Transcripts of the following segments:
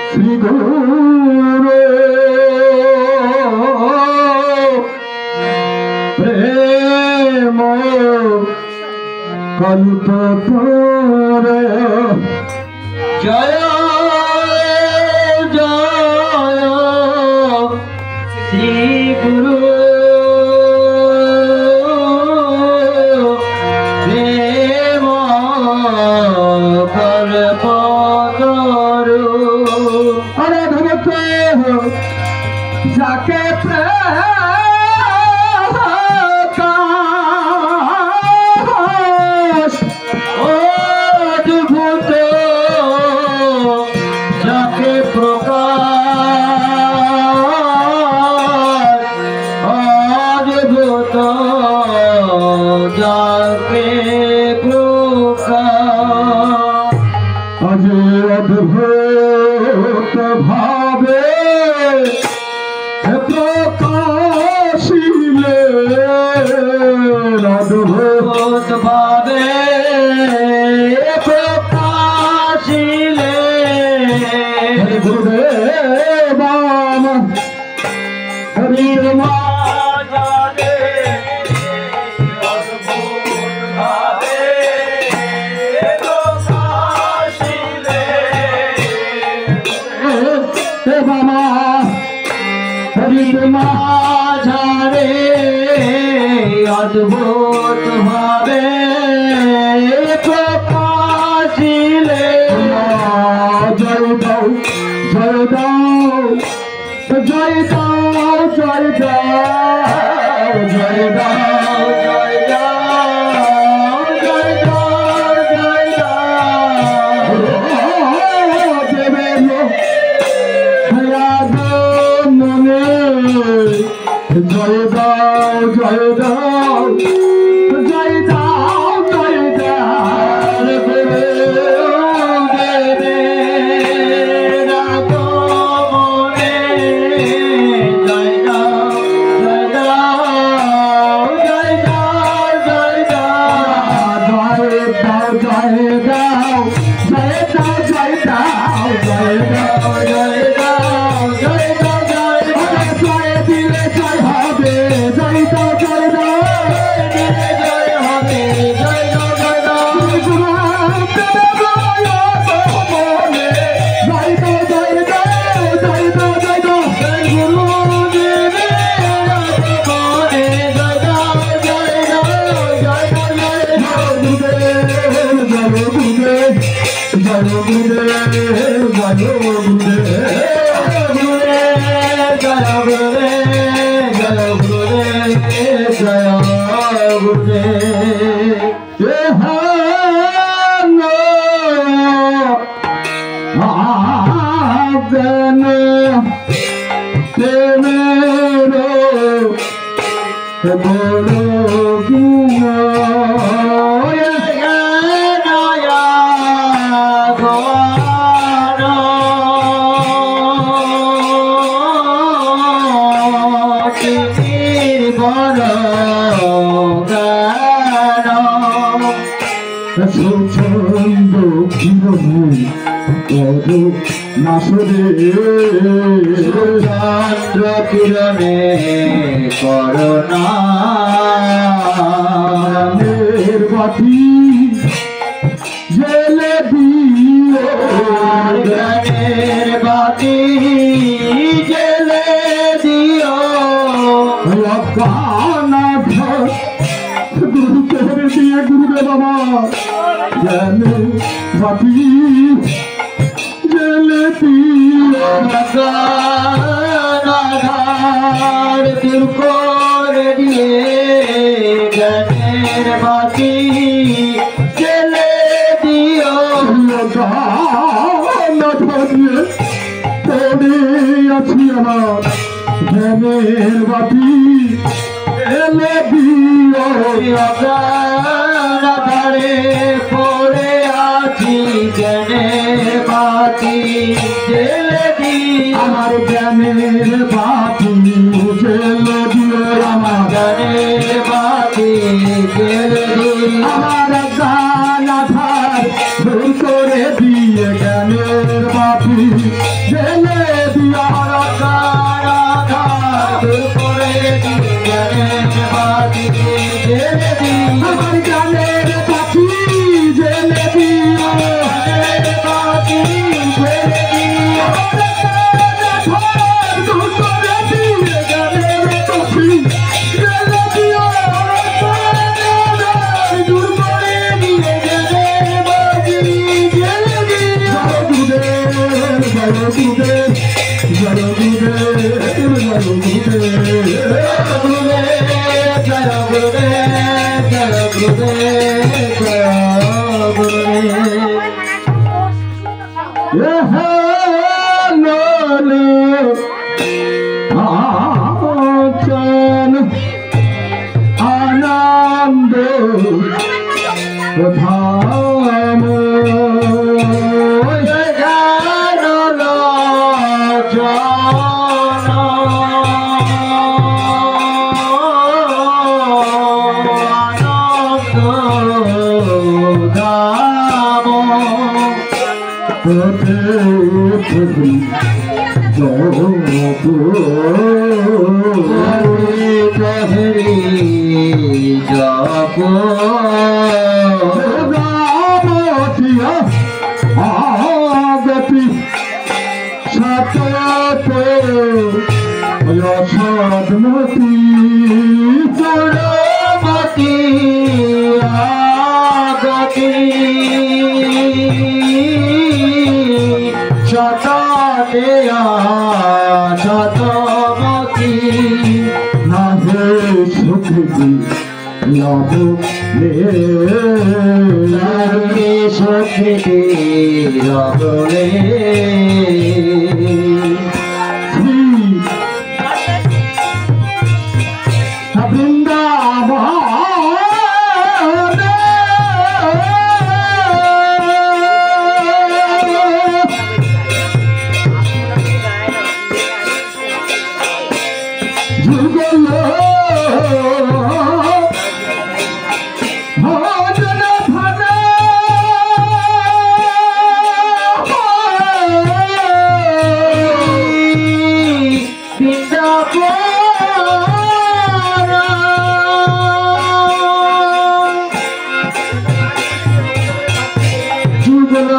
শ্রী গুরু প্রেম কল্প করে জয় জয় শ্রী গুরু প্রেম কল্প করু। আরে ভক্ত যাকে অদ্ভুত যাকে প্রকাশ, অদ্ভুত যাকে প্রকাশ, আজ অদ্ভুত ভাবে প্রকাশিলে অদ্ভুত ভাবে প্রকাশিলে গুরুদেব হরির মাঝারে অদ্ভুত ভাবে প্রকাশিলে বাবা হরির মাঝারে অদ্ভুত ভাবে প্রকাশিলে জয় দাও জয় দাও জয় দাও জয় দাও জয় দাও জয় দাও জয় দাও জয় দাও দেবেন মনে জয় দাও জয় দাও জয় দাও জয় চন্দ্র কিরণে করুণা বাতি জেলে দিও জ্ঞানের বাতি জেলে দিও গুরু চোহরে দিয়ে গুরুদেব আমার জ্ঞানের বাতি জেলে দিও আধার দূর করে দিয়ে জ্ঞানের বাতি জেলে দিও পড়ে আছি আমার জ্ঞানের বাতি এলে দিও আধারে পড়ে আছি জ্ঞানের বাতি জেলে দিও আমার জ্ঞানের বাতি জেলে দিও আমার জ্ঞানের বাতি জেলে দিও আমার গান আধার দূর করে দিয়ে জ্ঞান आनंद धाम आगति सदमती पुरमती आगति सतया सतमती नाहे सुखी लभ ले सुखी लभ ले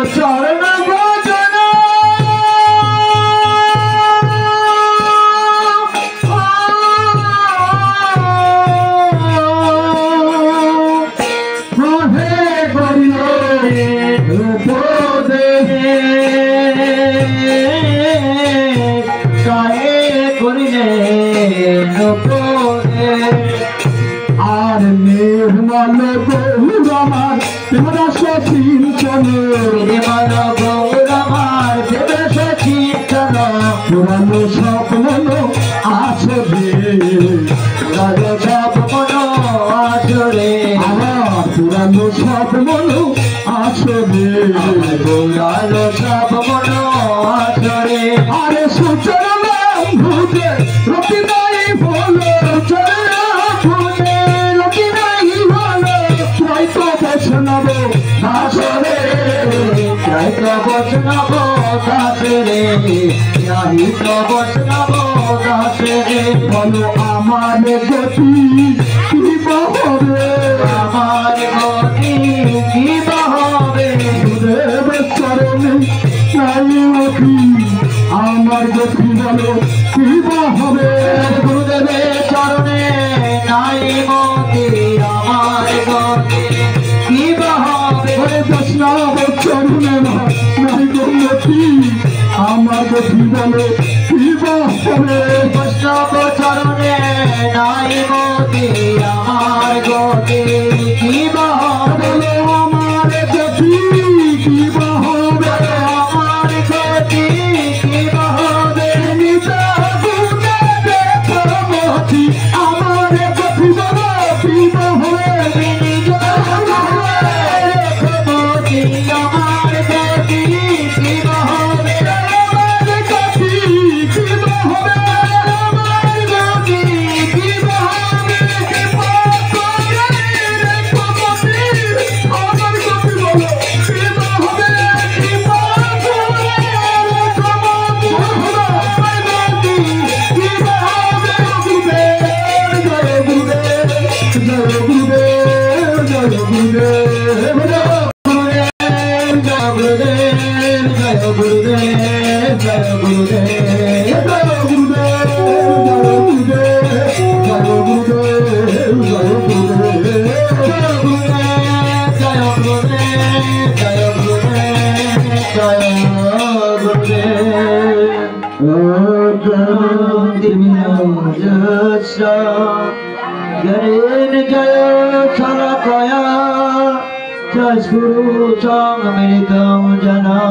चरण भजन আর নির্মল গৌরমার পুরানো স্বপ্ন আসবে আমার পুরানো স্বপ্ন আসবে আরে সুচরণ ভূতে রতি নাই বলো রতি নাই বলো হয়তো বৈষ্ণব দাসরে হয়তো বৈষ্ণব দাসরে বৈষ্ণব দাসরে বলো আমার গতি কি হবে আমার গতি কি হবে গুরুদেব চরণে নাই গতি আমার গতি বলো কি হবে গুরুদেবের চরণে নাই গতি আমার গতি কি হবে বৈষ্ণব চরণে নাই গতি আমার গতি বলো কি হবে বৈষ্ণব চরণে নাই গতি আমার গতি কি হবে আমার গতি কি হবে আমার গতি কি হবে নিতা গুণে দেখমতি আমার গতি বলো কি হবে নিতা গুণে দেখমতি আমার গতি কি হবে Jai Guru Sangha Meritam Jana